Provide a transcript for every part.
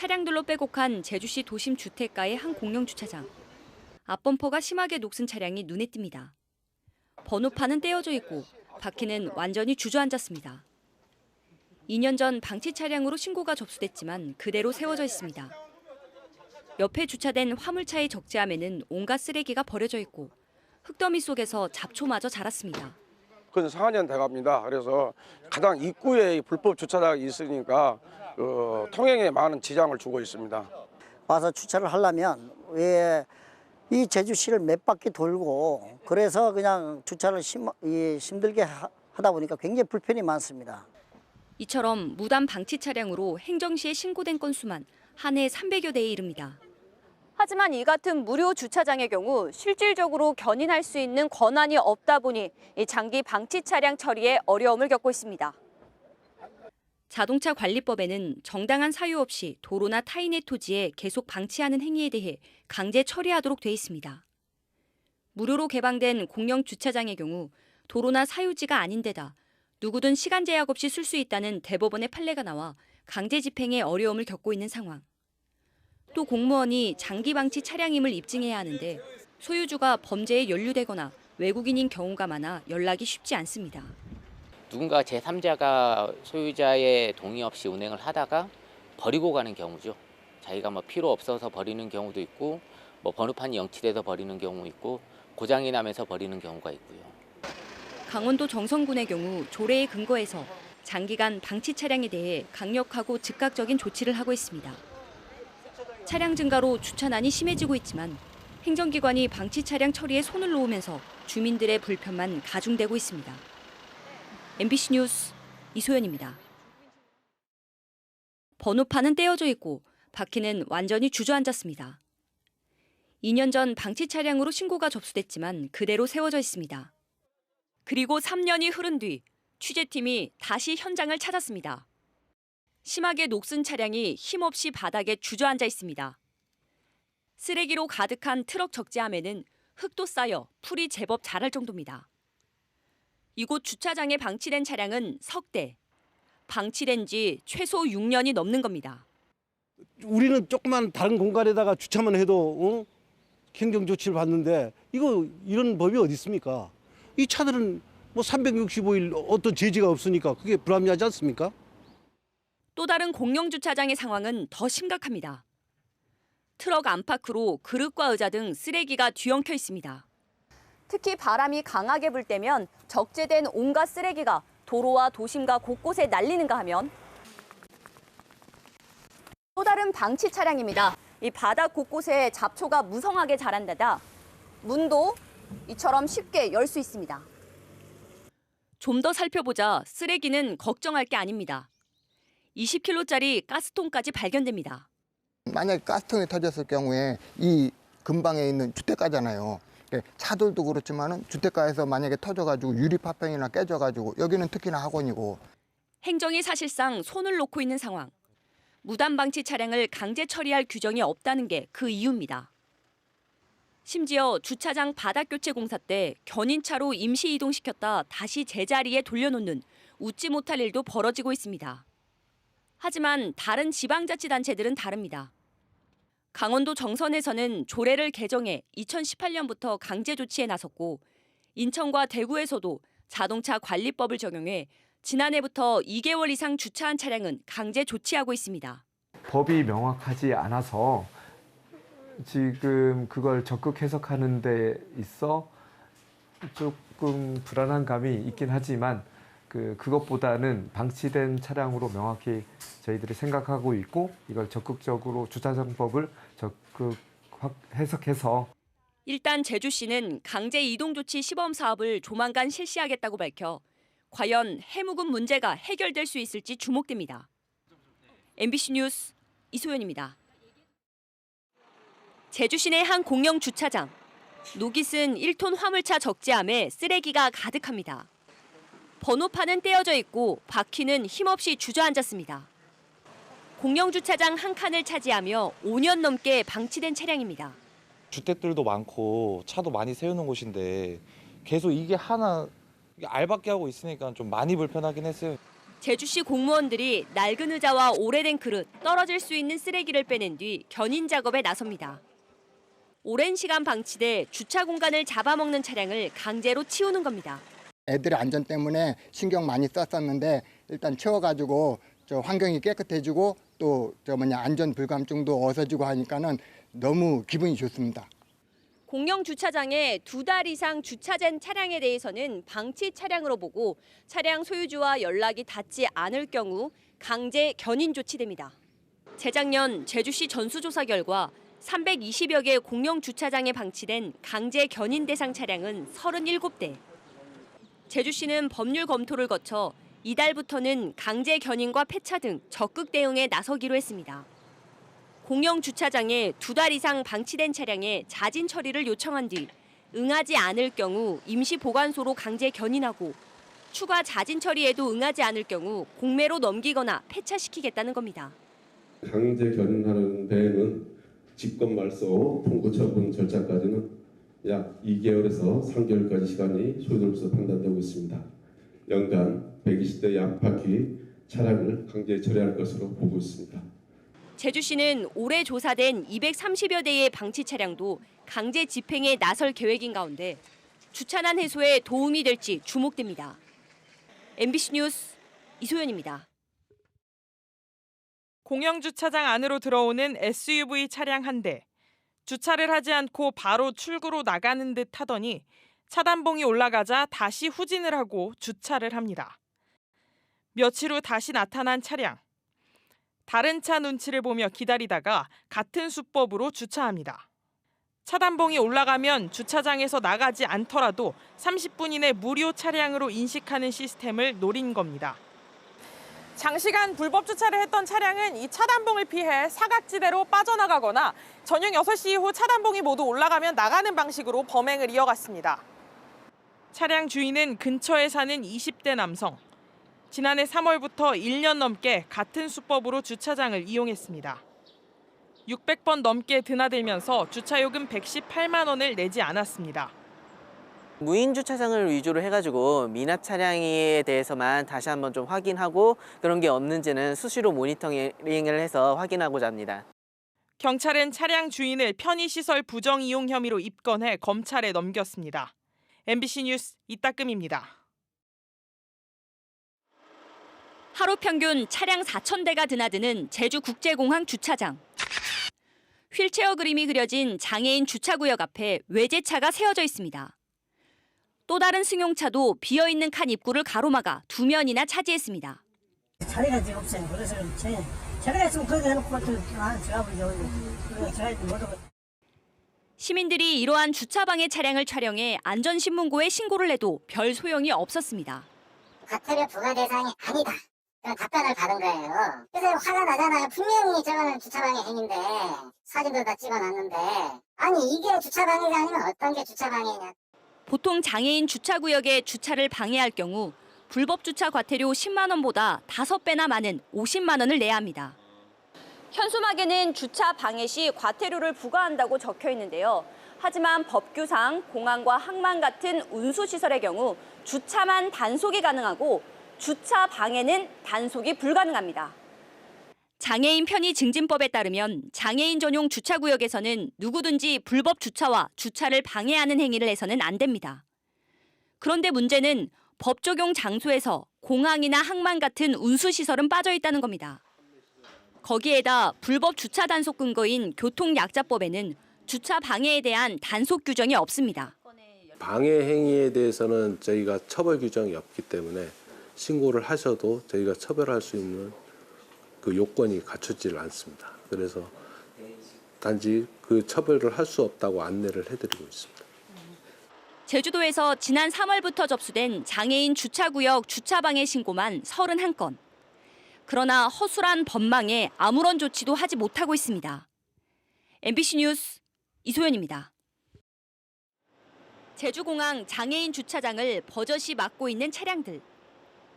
차량들로 빼곡한 제주시 도심 주택가의 한 공영 주차장. 앞범퍼가 심하게 녹슨 차량이 눈에 띕니다. 번호판은 떼어져 있고 바퀴는 완전히 주저앉았습니다. 2년 전 방치 차량으로 신고가 접수됐지만 그대로 세워져 있습니다. 옆에 주차된 화물차의 적재함에는 온갖 쓰레기가 버려져 있고 흙더미 속에서 잡초마저 자랐습니다. 근 4년 돼갑니다. 그래서 가장 입구에 불법 주차장이 있으니까 통행에 많은 지장을 주고 있습니다. 와서 주차를 하려면 왜 이 제주시를 몇 바퀴 돌고 그래서 그냥 주차를 힘들게 하다 보니까 굉장히 불편이 많습니다. 이처럼 무단 방치 차량으로 행정시에 신고된 건수만 한 해 300여 대에 이릅니다. 하지만 이 같은 무료 주차장의 경우 실질적으로 견인할 수 있는 권한이 없다 보니 이 장기 방치 차량 처리에 어려움을 겪고 있습니다. 자동차 관리법에는 정당한 사유 없이 도로나 타인의 토지에 계속 방치하는 행위에 대해 강제 처리하도록 돼 있습니다. 무료로 개방된 공영 주차장의 경우 도로나 사유지가 아닌 데다 누구든 시간 제약 없이 쓸 수 있다는 대법원의 판례가 나와 강제 집행에 어려움을 겪고 있는 상황. 또 공무원이 장기 방치 차량임을 입증해야 하는데 소유주가 범죄에 연루되거나 외국인인 경우가 많아 연락이 쉽지 않습니다. 누군가 제3자가 소유자의 동의 없이 운행을 하다가 버리고 가는 경우죠. 자기가 필요 없어서 버리는 경우도 있고 번호판이 영치돼서 버리는 경우 있고 고장이 나면서 버리는 경우가 있고요. 강원도 정선군의 경우 조례에 근거해서 장기간 방치 차량에 대해 강력하고 즉각적인 조치를 하고 있습니다. 차량 증가로 주차난이 심해지고 있지만 행정기관이 방치 차량 처리에 손을 놓으면서 주민들의 불편만 가중되고 있습니다. MBC 뉴스 이소연입니다. 번호판은 떼어져 있고 바퀴는 완전히 주저앉았습니다. 2년 전 방치 차량으로 신고가 접수됐지만 그대로 세워져 있습니다. 그리고 3년이 흐른 뒤 취재팀이 다시 현장을 찾았습니다. 심하게 녹슨 차량이 힘없이 바닥에 주저앉아 있습니다. 쓰레기로 가득한 트럭 적재함에는 흙도 쌓여 풀이 제법 자랄 정도입니다. 이곳 주차장에 방치된 차량은 석 대. 방치된 지 최소 6년이 넘는 겁니다. 우리는 조그만 다른 공간에다가 주차만 해도 행정 조치를 받는데 이런 법이 어디 있습니까? 이 차들은 365일 어떤 제지가 없으니까 그게 불합리하지 않습니까? 또 다른 공영 주차장의 상황은 더 심각합니다. 트럭 안팎으로 그릇과 의자 등 쓰레기가 뒤엉켜 있습니다. 특히 바람이 강하게 불 때면 적재된 온갖 쓰레기가 도로와 도심가 곳곳에 날리는가 하면 또 다른 방치 차량입니다. 이 바닥 곳곳에 잡초가 무성하게 자란 데다 문도 이처럼 쉽게 열 수 있습니다. 좀 더 살펴보자 쓰레기는 걱정할 게 아닙니다. 20kg짜리 가스통까지 발견됩니다. 만약에 가스통이 터졌을 경우에 이 근방에 있는 주택가잖아요. 차들도 그렇지만은 주택가에서 만약에 터져가지고 유리 파편이나 깨져가지고 여기는 특히나 학원이고. 행정이 사실상 손을 놓고 있는 상황. 무단 방치 차량을 강제 처리할 규정이 없다는 게 그 이유입니다. 심지어 주차장 바닥 교체 공사 때 견인차로 임시 이동시켰다 다시 제자리에 돌려놓는 웃지 못할 일도 벌어지고 있습니다. 하지만 다른 지방자치단체들은 다릅니다. 강원도 정선에서는 조례를 개정해 2018년부터 강제 조치에 나섰고 인천과 대구에서도 자동차 관리법을 적용해 지난해부터 2개월 이상 주차한 차량은 강제 조치하고 있습니다. 법이 명확하지 않아서 지금 그걸 적극 해석하는 데 있어 조금 불안한 감이 있긴 하지만 그것보다는 방치된 차량으로 명확히 저희들이 생각하고 있고 이걸 적극적으로 주차장법을 적극 해석해서 일단 제주시는 강제 이동 조치 시범 사업을 조만간 실시하겠다고 밝혀 과연 해묵은 문제가 해결될 수 있을지 주목됩니다. MBC 뉴스 이소연입니다. 제주시 내 한 공영 주차장. 녹이 쓴 1톤 화물차 적재함에 쓰레기가 가득합니다. 번호판은 떼어져 있고 바퀴는 힘없이 주저앉았습니다. 공영 주차장 한 칸을 차지하며 5년 넘게 방치된 차량입니다. 주택들도 많고 차도 많이 세우는 곳인데 계속 이게 하나 알박기 하고 있으니까 좀 많이 불편하긴 했어요. 제주시 공무원들이 낡은 의자와 오래된 그릇, 떨어질 수 있는 쓰레기를 빼낸 뒤 견인 작업에 나섭니다. 오랜 시간 방치돼 주차 공간을 잡아먹는 차량을 강제로 치우는 겁니다. 애들의 안전 때문에 신경 많이 썼었는데 일단 치워가지고 환경이 깨끗해지고 또 안전 불감증도 없어지고 하니까는 너무 기분이 좋습니다. 공영 주차장에 2달 이상 주차된 차량에 대해서는 방치 차량으로 보고 차량 소유주와 연락이 닿지 않을 경우 강제 견인 조치됩니다. 재작년 제주시 전수조사 결과 320여 개 공영 주차장에 방치된 강제 견인 대상 차량은 37대. 제주시는 법률 검토를 거쳐 이달부터는 강제 견인과 폐차 등 적극 대응에 나서기로 했습니다. 공영 주차장에 2달 이상 방치된 차량에 자진 처리를 요청한 뒤 응하지 않을 경우 임시 보관소로 강제 견인하고 추가 자진 처리에도 응하지 않을 경우 공매로 넘기거나 폐차시키겠다는 겁니다. 강제 견인하는 배에는 직권 말소 통고 처분 절차까지는 약 2개월에서 3개월까지 시간이 소요되면서 판단되고 있습니다. 연간 120대 약 바퀴 차량을 강제 처리할 것으로 보고 있습니다. 제주시는 올해 조사된 230여 대의 방치 차량도 강제 집행에 나설 계획인 가운데 주차난 해소에 도움이 될지 주목됩니다. MBC 뉴스 이소연입니다. 공영주차장 안으로 들어오는 SUV 차량 한 대. 주차를 하지 않고 바로 출구로 나가는 듯 하더니 차단봉이 올라가자 다시 후진을 하고 주차를 합니다. 며칠 후 다시 나타난 차량. 다른 차 눈치를 보며 기다리다가 같은 수법으로 주차합니다. 차단봉이 올라가면 주차장에서 나가지 않더라도 30분 이내 무료 차량으로 인식하는 시스템을 노린 겁니다. 장시간 불법 주차를 했던 차량은 이 차단봉을 피해 사각지대로 빠져나가거나 저녁 6시 이후 차단봉이 모두 올라가면 나가는 방식으로 범행을 이어갔습니다. 차량 주인은 근처에 사는 20대 남성. 지난해 3월부터 1년 넘게 같은 수법으로 주차장을 이용했습니다. 600번 넘게 드나들면서 주차요금 118만 원을 내지 않았습니다. 무인 주차장을 위주로 해가지고 미납 차량에 대해서만 다시 한번 좀 확인하고 그런 게 없는지는 수시로 모니터링을 해서 확인하고자 합니다. 경찰은 차량 주인을 편의시설 부정 이용 혐의로 입건해 검찰에 넘겼습니다. MBC 뉴스 이따금입니다. 하루 평균 차량 4,000대가 드나드는 제주국제공항 주차장. 휠체어 그림이 그려진 장애인 주차구역 앞에 외제차가 세워져 있습니다. 또 다른 승용차도 비어있는 칸 입구를 가로막아 2면이나 차지했습니다. 자리가 지금 없어요. 그래서 자리가 있으면 거기 해놓고 들어가보죠. 시민들이 이러한 주차방해 차량을 촬영해 안전신문고에 신고를 해도 별 소용이 없었습니다. 과태료 부과 대상이 아니다. 그런 답변을 받은 거예요. 그래서 화가 나잖아요. 분명히 저거는 주차방해 행위인데 사진도 다 찍어놨는데 아니 이게 주차방해가 아니면 어떤 게 주차방해냐. 보통 장애인 주차구역에 주차를 방해할 경우 불법 주차 과태료 10만 원보다 5배나 많은 50만 원을 내야 합니다. 현수막에는 주차 방해 시 과태료를 부과한다고 적혀 있는데요. 하지만 법규상 공항과 항만 같은 운수시설의 경우 주차만 단속이 가능하고 주차 방해는 단속이 불가능합니다. 장애인 편의 증진법에 따르면 장애인 전용 주차구역에서는 누구든지 불법 주차와 주차를 방해하는 행위를 해서는 안 됩니다. 그런데 문제는 법 적용 장소에서 공항이나 항만 같은 운수시설은 빠져 있다는 겁니다. 거기에다 불법 주차 단속 근거인 교통약자법에는 주차 방해에 대한 단속 규정이 없습니다. 방해 행위에 대해서는 저희가 처벌 규정이 없기 때문에 신고를 하셔도 저희가 처벌할 수 있는 그 요건이 갖추지를 않습니다. 그래서 단지 그 처벌을 할 수 없다고 안내를 해드리고 있습니다. 제주도에서 지난 3월부터 접수된 장애인 주차구역 주차방해 신고만 31건. 그러나 허술한 법망에 아무런 조치도 하지 못하고 있습니다. MBC 뉴스 이소연입니다. 제주공항 장애인 주차장을 버젓이 막고 있는 차량들.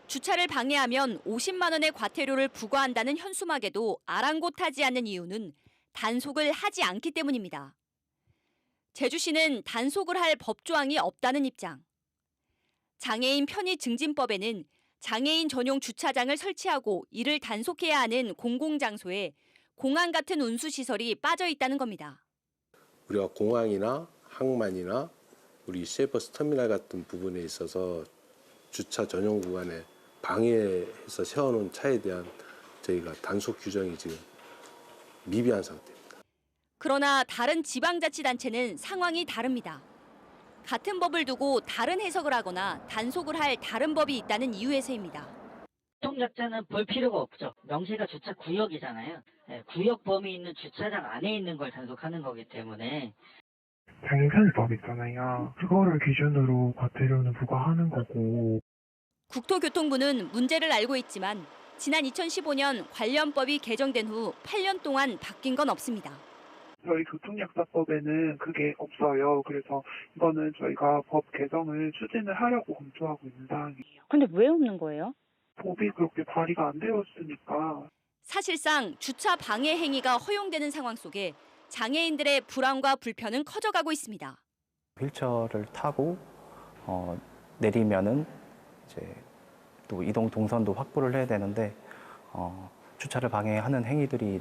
주차를 방해하면 50만 원의 과태료를 부과한다는 현수막에도 아랑곳하지 않는 이유는 단속을 하지 않기 때문입니다. 제주시는 단속을 할 법조항이 없다는 입장. 장애인 편의 증진법에는 장애인 전용 주차장을 설치하고 이를 단속해야 하는 공공장소에 공항 같은 운수시설이 빠져 있다는 겁니다. 우리가 공항이나 항만이나 우리 시외버스 터미널 같은 부분에 있어서 주차 전용 구간에 방해해서 세워놓은 차에 대한 저희가 단속 규정이 지금 미비한 상태입니다. 그러나 다른 지방자치단체는 상황이 다릅니다. 같은 법을 두고 다른 해석을 하거나 단속을 할 다른 법이 있다는 이유에서입니다. 교통약자는 볼 필요가 없죠. 명시가 주차 구역이잖아요. 구역 범위 있는 주차장 안에 있는 걸 단속하는 거기 때문에. 장애편법 있잖아요. 그거를 기준으로 과태료는 부과하는 거고. 국토교통부는 문제를 알고 있지만 지난 2015년 관련 법이 개정된 후 8년 동안 바뀐 건 없습니다. 저희 교통약자법에는 그게 없어요. 그래서 이거는 저희가 법 개정을 추진을 하려고 검토하고 있는 사항이에요. 근데 왜 없는 거예요? 법이 그렇게 발의가 안 되었으니까. 사실상 주차 방해 행위가 허용되는 상황 속에 장애인들의 불안과 불편은 커져가고 있습니다. 휠체어를 타고 내리면은 이제 또 이동 동선도 확보를 해야 되는데 주차를 방해하는 행위들이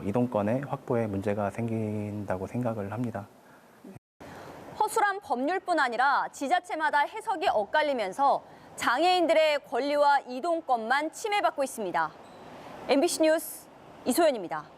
이동권의 확보에 문제가 생긴다고 생각을 합니다. 허술한 법률뿐 아니라 지자체마다 해석이 엇갈리면서 장애인들의 권리와 이동권만 침해받고 있습니다. MBC 뉴스 이소연입니다.